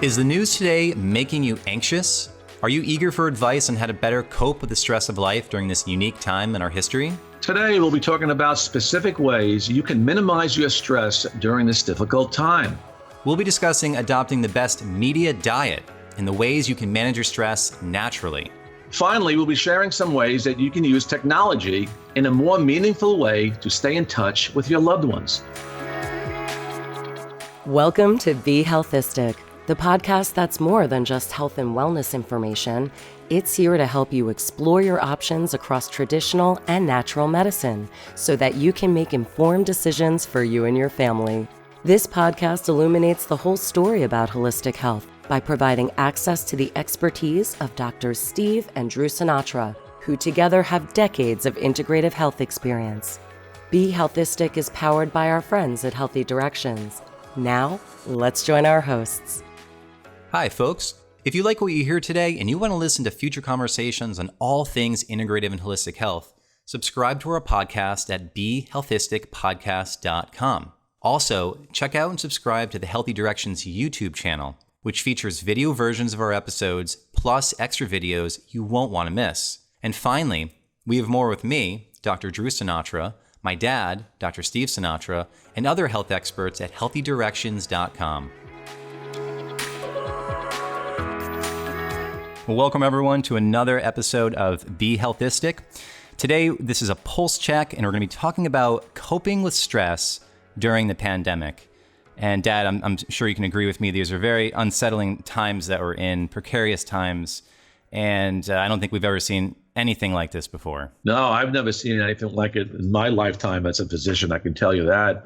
Is the news today making you anxious? Are you eager for advice on how to better cope with the stress of life during this unique time in our history? Today, we'll be talking about specific ways you can minimize your stress during this difficult time. We'll be discussing adopting the best media diet and the ways you can manage your stress naturally. Finally, we'll be sharing some ways that you can use technology in a more meaningful way to stay in touch with your loved ones. Welcome to Be HEALTHistic, the podcast that's more than just health and wellness information. It's here to help you explore your options across traditional and natural medicine so that you can make informed decisions for you and your family. This podcast illuminates the whole story about holistic health by providing access to the expertise of Drs. Steve and Drew Sinatra, who together have decades of integrative health experience. Be HEALTHistic is powered by our friends at Healthy Directions. Now, let's join our hosts. Hi, folks. If you like what you hear today and you want to listen to future conversations on all things integrative and holistic health, subscribe to our podcast at BeHealthisticPodcast.com. Also, check out and subscribe to the Healthy Directions YouTube channel, which features video versions of our episodes plus extra videos you won't want to miss. And finally, we have more with me, Dr. Drew Sinatra, my dad, Dr. Steve Sinatra, and other health experts at HealthyDirections.com. Welcome, everyone, to another episode of Be HEALTHistic. Today, this is a pulse check, and we're going to be talking about coping with stress during the pandemic. And Dad, I'm sure you can agree with me, these are very unsettling times that we're in, precarious times, and I don't think we've ever seen anything like this before. No, I've never seen anything like it in my lifetime as a physician, I can tell you that.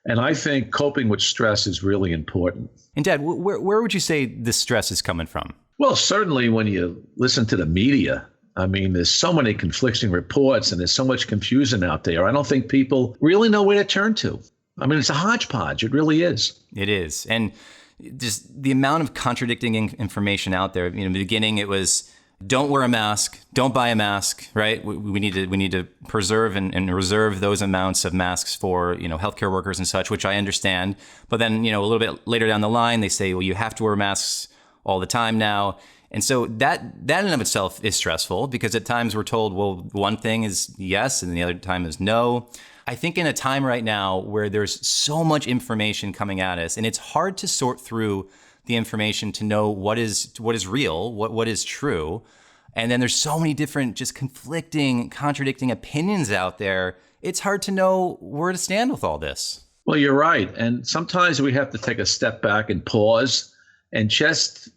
And I think coping with stress is really important. And Dad, where would you say this stress is coming from? Well, certainly when you listen to the media, I mean, there's so many conflicting reports and there's so much confusion out there. I don't think people really know where to turn to. I mean, it's a hodgepodge. It really is. It is. And just the amount of contradicting information out there. You know, in the beginning, it was don't wear a mask, don't buy a mask, right? We need to preserve and reserve those amounts of masks for, healthcare workers and such, which I understand. But then, a little bit later down the line, they say, well, you have to wear masks all the time now. And so that in and of itself is stressful because at times we're told, well, one thing is yes and the other time is no. I think in a time right now where there's so much information coming at us and it's hard to sort through the information to know what is real, what is true. And then there's so many different just conflicting, contradicting opinions out there. It's hard to know where to stand with all this. Well, you're right. And sometimes we have to take a step back and pause and just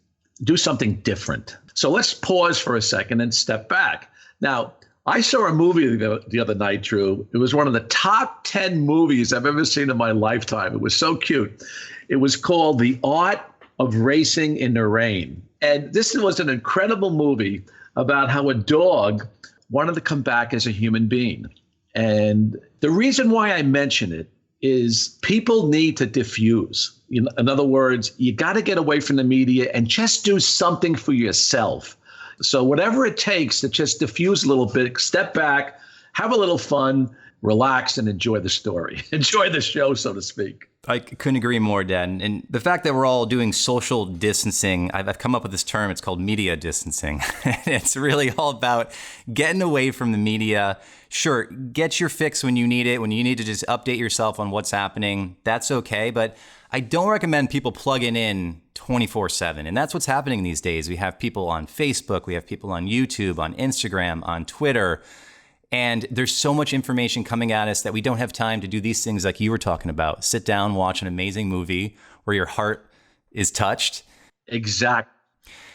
do something different. So let's pause for a second and step back. Now, I saw a movie the other night, Drew. It was one of the top 10 movies I've ever seen in my lifetime. It was so cute. It was called The Art of Racing in the Rain. And this was an incredible movie about how a dog wanted to come back as a human being. And the reason why I mention it is people need to diffuse. In other words, you got to get away from the media and just do something for yourself. So whatever it takes to just diffuse a little bit, step back, have a little fun, relax, and enjoy the story. Enjoy the show, so to speak. I couldn't agree more, Dad. And the fact that we're all doing social distancing, I've come up with this term, it's called media distancing. It's really all about getting away from the media. Sure, get your fix when you need it, when you need to just update yourself on what's happening, that's okay. But I don't recommend people plugging in 24/7. And that's what's happening these days. We have people on Facebook, we have people on YouTube, on Instagram, on Twitter. And there's so much information coming at us that we don't have time to do these things like you were talking about. Sit down, watch an amazing movie where your heart is touched. Exactly.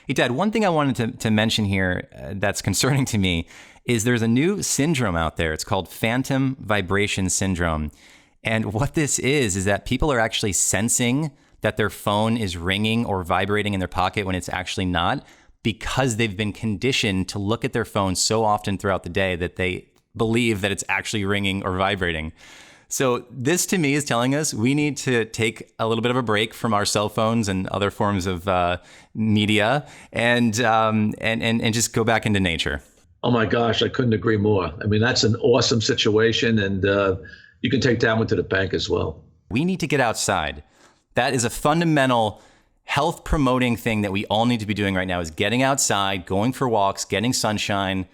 Hey, Dad, one thing I wanted to mention here that's concerning to me is there's a new syndrome out there. It's called phantom vibration syndrome. And what this is that people are actually sensing that their phone is ringing or vibrating in their pocket when it's actually not, because they've been conditioned to look at their phone so often throughout the day that they believe that it's actually ringing or vibrating. So this to me is telling us we need to take a little bit of a break from our cell phones and other forms of media and just go back into nature. Oh my gosh, I couldn't agree more. I mean, that's an awesome situation, and you can take that one to the bank as well. We need to get outside. That is a fundamental health promoting thing that we all need to be doing right now is getting outside, going for walks, getting sunshine,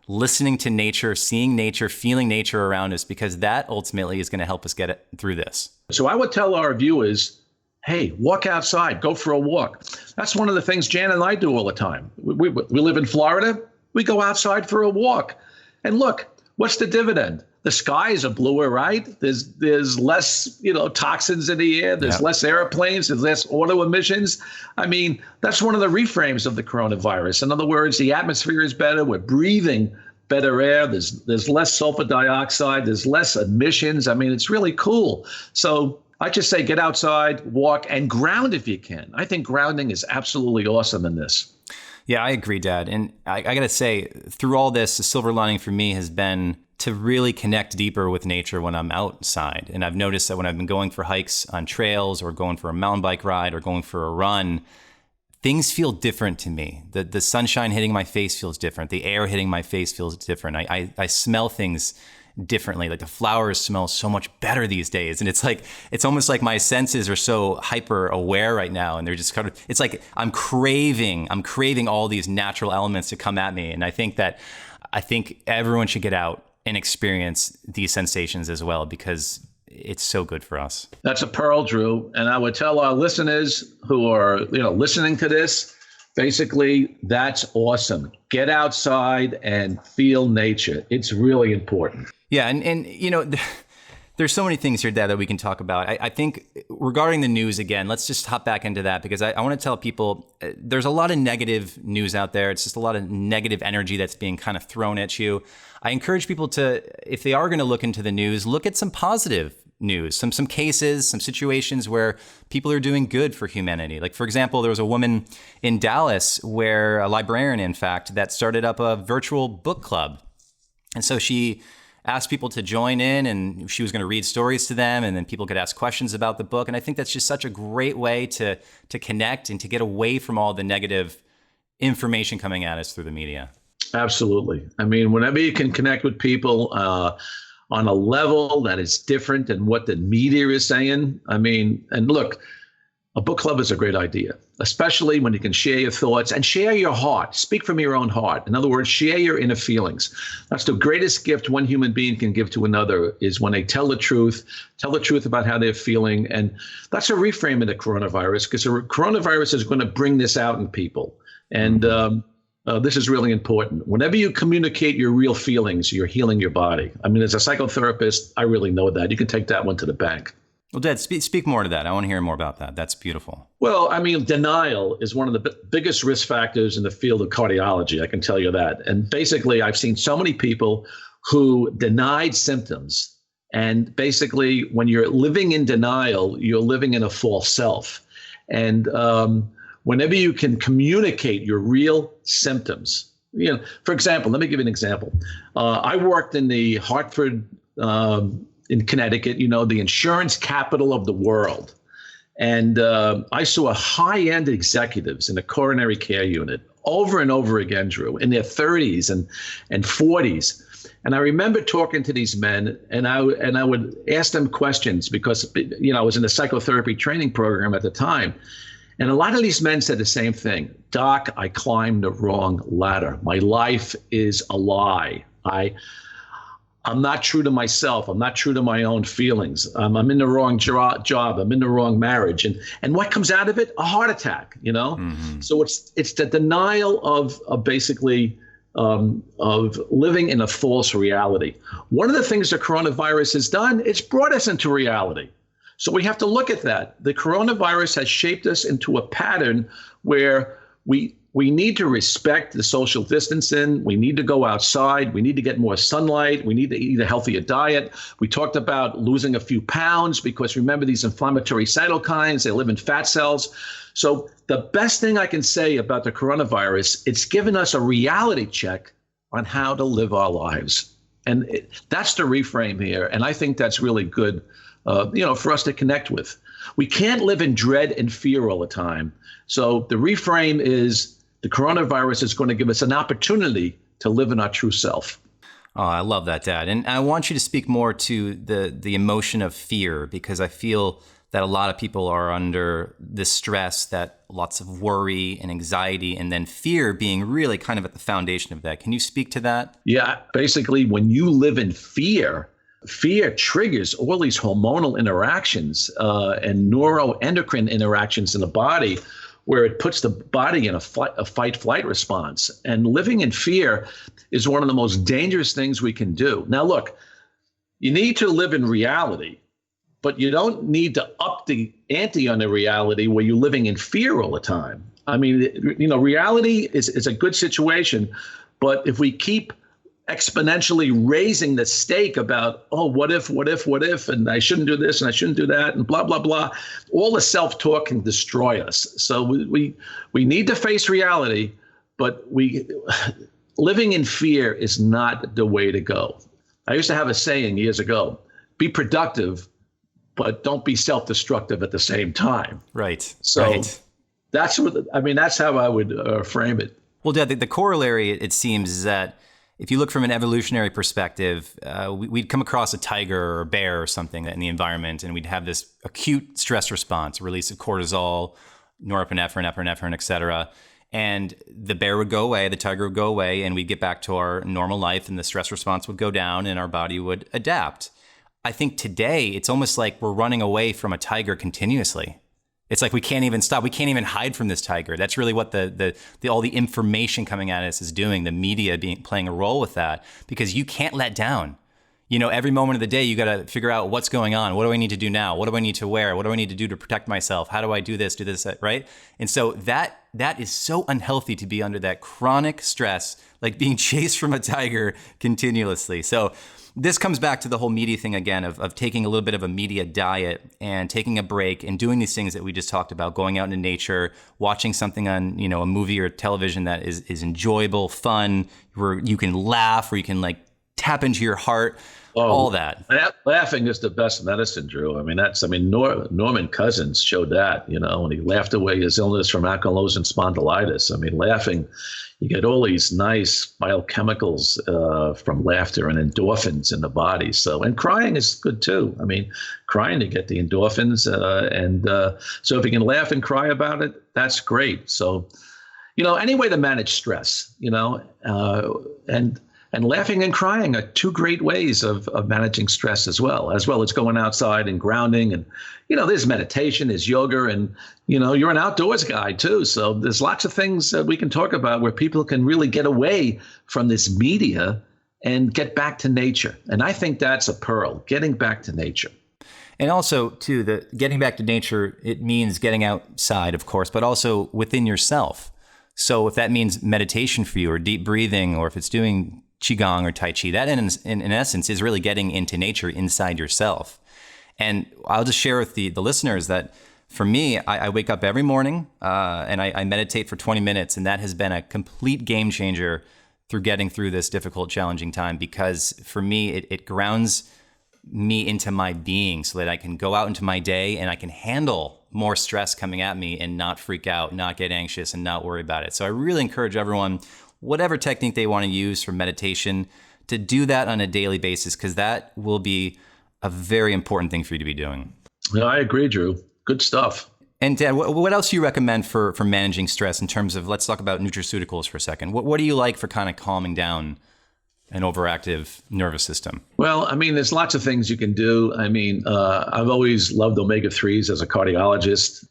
listening to nature, seeing nature, feeling nature around us, because that ultimately is going to help us get it through this. So I would tell our viewers, hey, walk outside, go for a walk. That's one of the things Jan and I do all the time. We live in Florida. We go outside for a walk. And look, what's the dividend? The skies are bluer, right? There's less, toxins in the air. There's less airplanes. There's less auto emissions. I mean, that's one of the reframes of the coronavirus. In other words, the atmosphere is better. We're breathing better air. There's less sulfur dioxide. There's less emissions. I mean, it's really cool. So I just say get outside, walk, and ground if you can. I think grounding is absolutely awesome in this. Yeah, I agree, Dad. And I got to say, through all this, the silver lining for me has been to really connect deeper with nature when I'm outside. And I've noticed that when I've been going for hikes on trails or going for a mountain bike ride or going for a run, things feel different to me. The sunshine hitting my face feels different. The air hitting my face feels different. I smell things differently. Like the flowers smell so much better these days. And it's almost like my senses are so hyper aware right now. And they're just it's like I'm craving all these natural elements to come at me. And I think everyone should get out and experience these sensations as well, because it's so good for us. That's a pearl, Drew. And I would tell our listeners who are, listening to this, basically, that's awesome. Get outside and feel nature. It's really important. Yeah. And there's so many things here, Dad, that we can talk about. I think regarding the news, again, let's just hop back into that, because I want to tell people there's a lot of negative news out there. It's just a lot of negative energy that's being kind of thrown at you. I encourage people to, if they are going to look into the news, look at some positive news, some cases, some situations where people are doing good for humanity. Like, for example, there was a woman in Dallas where a librarian, in fact, that started up a virtual book club. And so she asked people to join in, and she was going to read stories to them, and then people could ask questions about the book. And I think that's just such a great way to connect and to get away from all the negative information coming at us through the media. Absolutely. I mean, whenever you can connect with people on a level that is different than what the media is saying, I mean, and look, a book club is a great idea, especially when you can share your thoughts and share your heart. Speak from your own heart. In other words, share your inner feelings. That's the greatest gift one human being can give to another, is when they tell the truth about how they're feeling. And that's a reframe of the coronavirus, because the coronavirus is going to bring this out in people. And this is really important. Whenever you communicate your real feelings, you're healing your body. I mean, as a psychotherapist, I really know that. You can take that one to the bank. Well, Dad, speak more to that. I want to hear more about that. That's beautiful. Well, I mean, denial is one of the biggest risk factors in the field of cardiology. I can tell you that. And basically, I've seen so many people who denied symptoms. And basically, when you're living in denial, you're living in a false self. And whenever you can communicate your real symptoms, for example, let me give you an example. I worked in the Hartford, in Connecticut, the insurance capital of the world. And I saw high-end executives in the coronary care unit over and over again, Drew, in their 30s and 40s. And I remember talking to these men, and I would ask them questions because, I was in a psychotherapy training program at the time. And a lot of these men said the same thing. Doc, I climbed the wrong ladder. My life is a lie. I'm not true to myself. I'm not true to my own feelings. I'm in the wrong job. I'm in the wrong marriage. And what comes out of it? A heart attack, Mm-hmm. So it's the denial of basically of living in a false reality. One of the things the coronavirus has done, it's brought us into reality. So we have to look at that. The coronavirus has shaped us into a pattern where we need to respect the social distancing. We need to go outside. We need to get more sunlight. We need to eat a healthier diet. We talked about losing a few pounds because remember these inflammatory cytokines, they live in fat cells. So the best thing I can say about the coronavirus, it's given us a reality check on how to live our lives. And that's the reframe here. And I think that's really good, for us to connect with. We can't live in dread and fear all the time. So the reframe is the coronavirus is going to give us an opportunity to live in our true self. Oh, I love that, Dad. And I want you to speak more to the emotion of fear, because I feel that a lot of people are under this stress, that lots of worry and anxiety, and then fear being really kind of at the foundation of that. Can you speak to that? Yeah, basically, when you live in fear, fear triggers all these hormonal interactions and neuroendocrine interactions in the body, where it puts the body in a fight-flight response. And living in fear is one of the most dangerous things we can do. Now, look, you need to live in reality, but you don't need to up the ante on the reality where you're living in fear all the time. I mean, reality is a good situation, but if we keep exponentially raising the stake about, oh, what if, and I shouldn't do this and I shouldn't do that, and blah, blah, blah, all the self-talk can destroy us. So we need to face reality, but living in fear is not the way to go. I used to have a saying years ago: be productive, but don't be self-destructive at the same time. Right. So right. That's how I would frame it. Well, Dad, the corollary, it seems, is that if you look from an evolutionary perspective, we'd come across a tiger or a bear or something in the environment, and we'd have this acute stress response, release of cortisol, norepinephrine, et cetera. And the bear would go away, the tiger would go away, and we'd get back to our normal life, and the stress response would go down, and our body would adapt. I think today it's almost like we're running away from a tiger continuously. It's like we can't even stop. We can't even hide from this tiger. That's really what all the information coming at us is doing. The media playing a role with that, because you can't let down. Every moment of the day, you got to figure out what's going on. What do I need to do now? What do I need to wear? What do I need to do to protect myself? How do I do this, right? And so that is so unhealthy, to be under that chronic stress, like being chased from a tiger continuously. So this comes back to the whole media thing again, of taking a little bit of a media diet and taking a break and doing these things that we just talked about, going out into nature, watching something on, a movie or television that is enjoyable, fun, where you can laugh, where you can like tap into your heart, all that. Laughing is the best medicine, Drew. Norman Cousins showed that, when he laughed away his illness from ankylosing spondylitis. Laughing, you get all these nice biochemicals from laughter and endorphins in the body. So, and crying is good too. Crying, you get the endorphins. So if you can laugh and cry about it, that's great. So, any way to manage stress, and laughing and crying are two great ways of managing stress as well as going outside and grounding. And, there's meditation, there's yoga, and, you're an outdoors guy too. So there's lots of things that we can talk about where people can really get away from this media and get back to nature. And I think that's a pearl, getting back to nature. And also, too, the getting back to nature, it means getting outside, of course, but also within yourself. So if that means meditation for you, or deep breathing, or if it's doing Qigong or Tai Chi, that in essence is really getting into nature inside yourself. And I'll just share with the listeners that for me, I wake up every morning and I meditate for 20 minutes. And that has been a complete game changer through getting through this difficult, challenging time, because for me, it grounds me into my being so that I can go out into my day and I can handle more stress coming at me and not freak out, not get anxious, and not worry about it. So I really encourage everyone, whatever technique they want to use for meditation, to do that on a daily basis, because that will be a very important thing for you to be doing. Yeah, I agree, Drew. Good stuff. And Dad, what else do you recommend for managing stress in terms of, let's talk about nutraceuticals for a second. What do you like for kind of calming down an overactive nervous system? Well, there's lots of things you can do. I've always loved omega-3s as a cardiologist.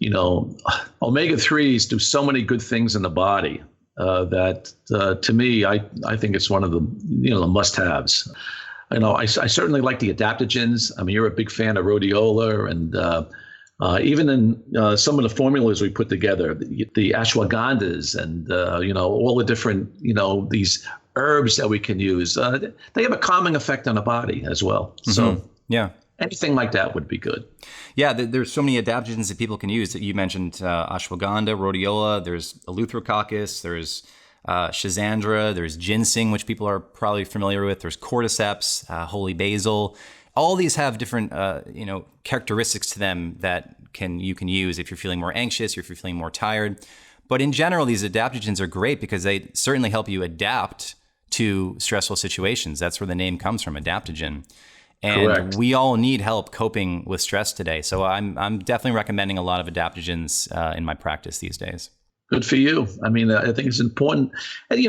Omega-3s do so many good things in the body. That to me, I think it's one of the the must-haves. I certainly like the adaptogens. You're a big fan of rhodiola, and even in some of the formulas we put together, the ashwagandhas, and all the different these herbs that we can use. They have a calming effect on the body as well. Mm-hmm. So yeah. Anything like that would be good. Yeah, there's so many adaptogens that people can use. That you mentioned ashwagandha, rhodiola, there's eleutherococcus, there's schizandra, there's ginseng, which people are probably familiar with. There's cordyceps, holy basil. All these have different characteristics to them that you can use if you're feeling more anxious or if you're feeling more tired. But in general, these adaptogens are great because they certainly help you adapt to stressful situations. That's where the name comes from, adaptogen. And Correct. we all need help coping with stress today. So I'm definitely recommending a lot of adaptogens in my practice these days. Good for you. I mean, I think it's important. And,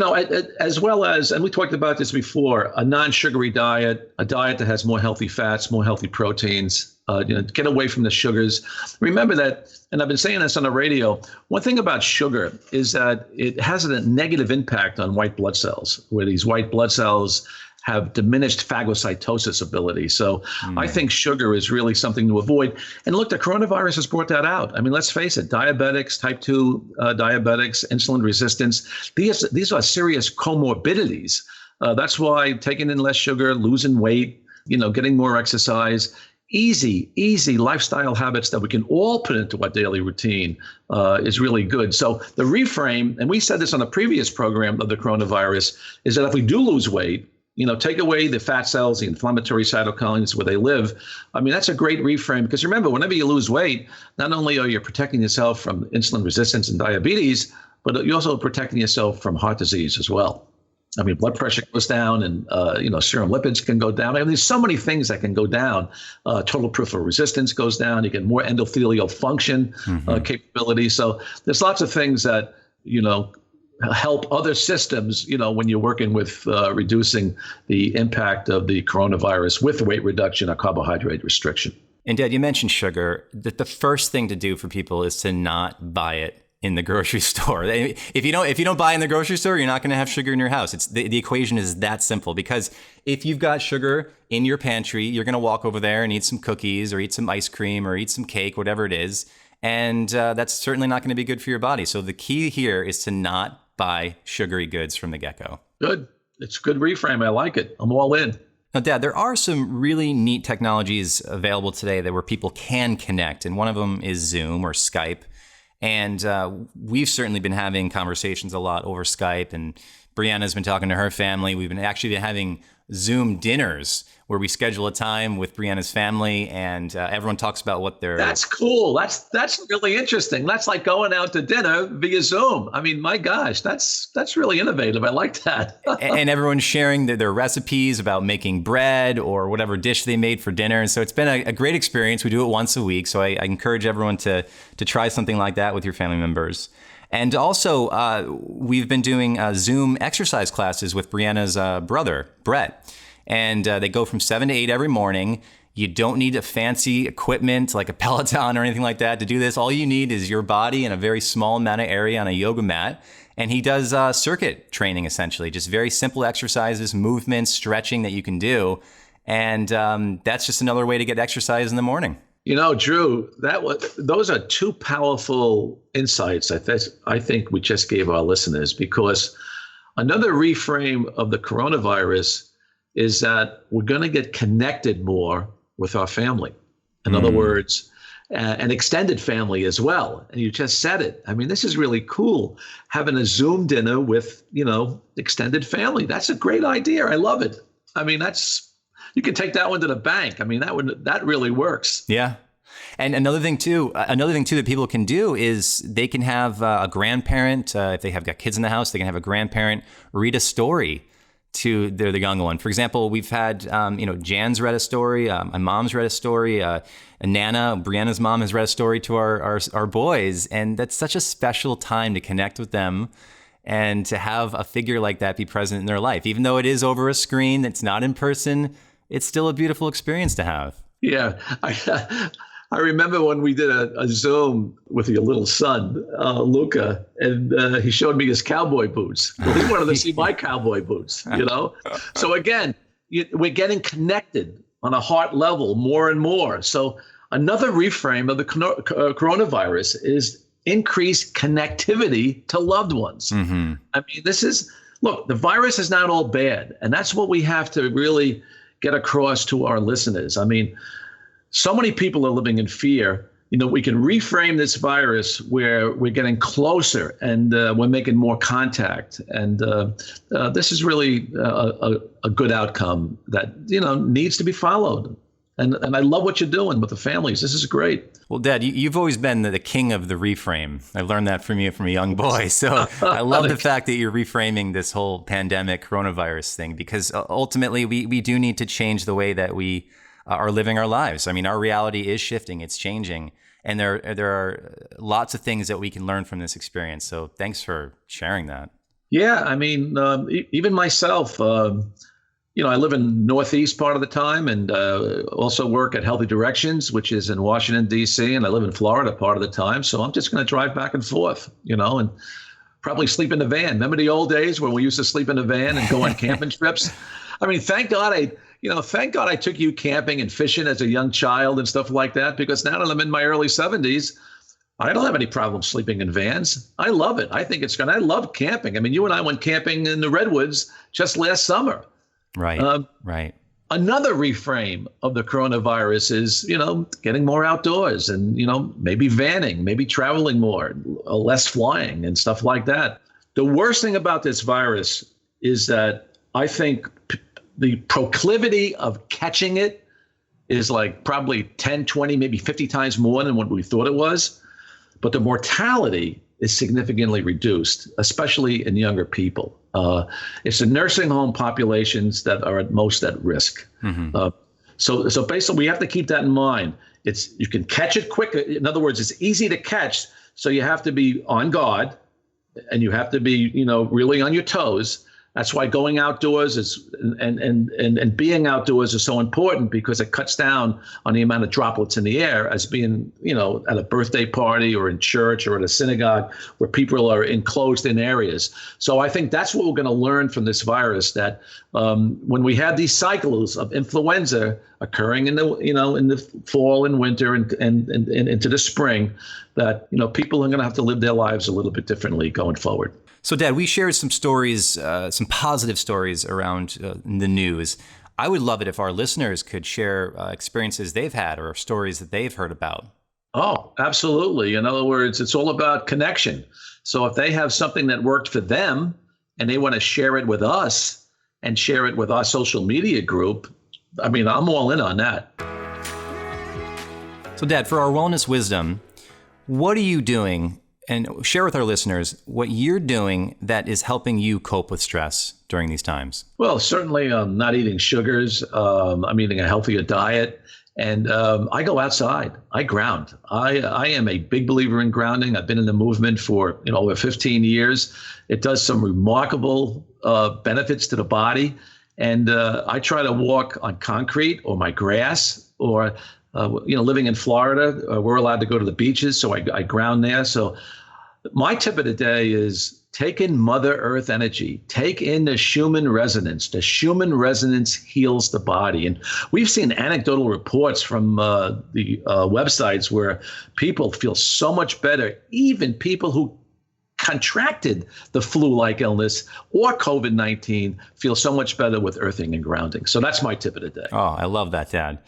as well as, and we talked about this before, a non-sugary diet, a diet that has more healthy fats, more healthy proteins, get away from the sugars. Remember that, and I've been saying this on the radio, one thing about sugar is that it has a negative impact on white blood cells, where these white blood cells have diminished phagocytosis ability. So I think sugar is really something to avoid. And look, the coronavirus has brought that out. I mean, let's face it, diabetics, type 2 diabetics, insulin resistance, these are serious comorbidities. That's why taking in less sugar, losing weight, getting more exercise, easy lifestyle habits that we can all put into our daily routine is really good. So the reframe, and we said this on a previous program of the coronavirus, is that if we do lose weight, take away the fat cells, the inflammatory cytokines where they live. I mean, that's a great reframe, because remember, whenever you lose weight, not only are you protecting yourself from insulin resistance and diabetes, but you're also protecting yourself from heart disease as well. I mean, blood pressure goes down, and serum lipids can go down. I mean, there's so many things that can go down. Total peripheral resistance goes down. You get more endothelial function capability. So there's lots of things that help other systems, when you're working with reducing the impact of the coronavirus with weight reduction or carbohydrate restriction. And Dad, you mentioned sugar. The first thing to do for people is to not buy it in the grocery store. If you don't buy in the grocery store, you're not going to have sugar in your house. It's the equation is that simple, because if you've got sugar in your pantry, you're going to walk over there and eat some cookies or eat some ice cream or eat some cake, whatever it is. And that's certainly not going to be good for your body. So the key here is to not buy sugary goods from the get-go. Good. It's a good reframe. I like it. I'm all in. Now, Dad, there are some really neat technologies available today where people can connect. And one of them is Zoom or Skype. And we've certainly been having conversations a lot over Skype. And Brianna's been talking to her family. We've been actually having Zoom dinners where we schedule a time with Brianna's family, and everyone talks about what they're... That's cool. That's really interesting. That's like going out to dinner via Zoom. I mean, my gosh, that's really innovative. I like that. And everyone's sharing their recipes about making bread or whatever dish they made for dinner. And so it's been a great experience. We do it once a week. So I encourage everyone to try something like that with your family members. And also, we've been doing Zoom exercise classes with Brianna's brother, Brett. And they go from 7 to 8 every morning. You don't need a fancy equipment like a Peloton or anything like that to do this. All you need is your body in a very small amount of area on a yoga mat. And he does circuit training, essentially, just very simple exercises, movements, stretching that you can do. And that's just another way to get exercise in the morning. Drew, those are two powerful insights I think we just gave our listeners, because another reframe of the coronavirus is that we're going to get connected more with our family. In other words, an extended family as well. And you just said it. I mean, this is really cool, having a Zoom dinner with, extended family. That's a great idea. I love it. I mean, you can take that one to the bank. I mean, that really works. Yeah. And another thing too that people can do is they can have a grandparent, if they have got kids in the house, they can have a grandparent read a story to the young one. For example, we've had, Jan's read a story, my mom's read a story, Nana, Brianna's mom, has read a story to our boys. And that's such a special time to connect with them and to have a figure like that be present in their life. Even though it is over a screen, it's not in person, it's still a beautiful experience to have. Yeah. I remember when we did a Zoom with your little son, Luca, and he showed me his cowboy boots. Well, he wanted to see my cowboy boots, So again, we're getting connected on a heart level more and more. So another reframe of the coronavirus is increased connectivity to loved ones. Mm-hmm. I mean, the virus is not all bad. And that's what we have to really get across to our listeners. I mean, so many people are living in fear. We can reframe this virus where we're getting closer and we're making more contact. And this is really a good outcome that, needs to be followed. And I love what you're doing with the families. This is great. Well, Dad, you've always been the king of the reframe. I learned that from you from a young boy. So I love the fact that you're reframing this whole pandemic coronavirus thing, because ultimately we do need to change the way that we are living our lives. I mean, our reality is shifting, it's changing, and there are lots of things that we can learn from this experience. So thanks for sharing that. Yeah, I mean, even myself, I live in Northeast part of the time, and also work at Healthy Directions, which is in Washington, D.C., and I live in Florida part of the time. So I'm just going to drive back and forth, and probably sleep in the van. Remember the old days when we used to sleep in the van and go on camping trips? I mean, thank God I took you camping and fishing as a young child and stuff like that, because now that I'm in my early 70s, I don't have any problem sleeping in vans. I love it. I think I love camping. I mean, you and I went camping in the Redwoods just last summer. Right. Right. Another reframe of the coronavirus is, getting more outdoors and, maybe vanning, maybe traveling more, less flying and stuff like that. The worst thing about this virus is that I think the proclivity of catching it is like probably 10, 20, maybe 50 times more than what we thought it was. But the mortality is significantly reduced, especially in younger people. It's the nursing home populations that are most at risk. Mm-hmm. So basically, we have to keep that in mind. You can catch it quick. In other words, it's easy to catch. So you have to be on guard, and you have to be, really on your toes. That's why going outdoors and being outdoors is so important, because it cuts down on the amount of droplets in the air as being, at a birthday party or in church or at a synagogue where people are enclosed in areas. So I think that's what we're going to learn from this virus, that when we have these cycles of influenza occurring in the fall and winter and into the spring, that, people are going to have to live their lives a little bit differently going forward. So, Dad, we shared some stories, some positive stories around the news. I would love it if our listeners could share experiences they've had or stories that they've heard about. Oh, absolutely. In other words, it's all about connection. So if they have something that worked for them and they want to share it with us and share it with our social media group, I mean, I'm all in on that. So, Dad, for our wellness wisdom, what are you doing? And share with our listeners what you're doing that is helping you cope with stress during these times. Well, certainly I'm not eating sugars. I'm eating a healthier diet. And I go outside. I ground. I am a big believer in grounding. I've been in the movement for over 15 years. It does some remarkable benefits to the body. And I try to walk on concrete or my grass, or living in Florida, we're allowed to go to the beaches, so I ground there. So my tip of the day is take in Mother Earth energy, take in the Schumann resonance. The Schumann resonance heals the body. And we've seen anecdotal reports from the websites where people feel so much better, even people who contracted the flu-like illness or COVID-19 feel so much better with earthing and grounding. So that's my tip of the day. Oh, I love that, Dad.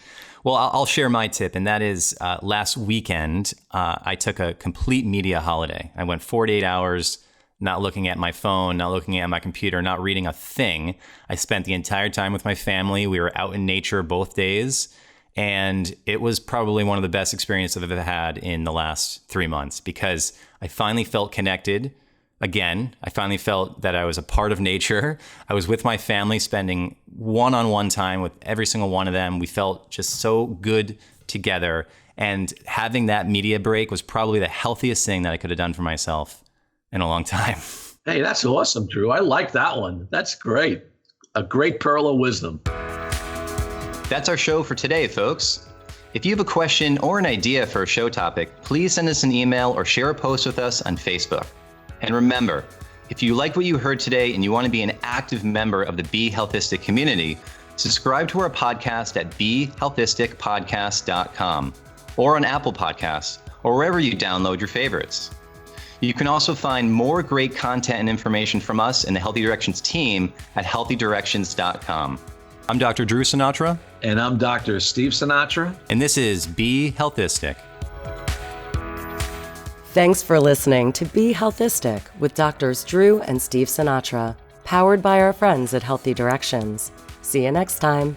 Well, I'll share my tip, and that is last weekend, I took a complete media holiday. I went 48 hours not looking at my phone, not looking at my computer, not reading a thing. I spent the entire time with my family. We were out in nature both days, and it was probably one of the best experiences I've ever had in the last 3 months, because I finally felt connected. Again, I finally felt that I was a part of nature. I was with my family, spending one-on-one time with every single one of them. We felt just so good together. And having that media break was probably the healthiest thing that I could have done for myself in a long time. Hey, that's awesome, Drew. I like that one. That's great. A great pearl of wisdom. That's our show for today, folks. If you have a question or an idea for a show topic, please send us an email or share a post with us on Facebook. And remember, if you like what you heard today and you want to be an active member of the Be HEALTHistic community, subscribe to our podcast at BeHealthisticPodcast.com or on Apple Podcasts or wherever you download your favorites. You can also find more great content and information from us and the Healthy Directions team at HealthyDirections.com. I'm Dr. Drew Sinatra. And I'm Dr. Steve Sinatra. And this is Be HEALTHistic. Thanks for listening to Be HEALTHistic with Drs. Drew and Steve Sinatra, powered by our friends at Healthy Directions. See you next time.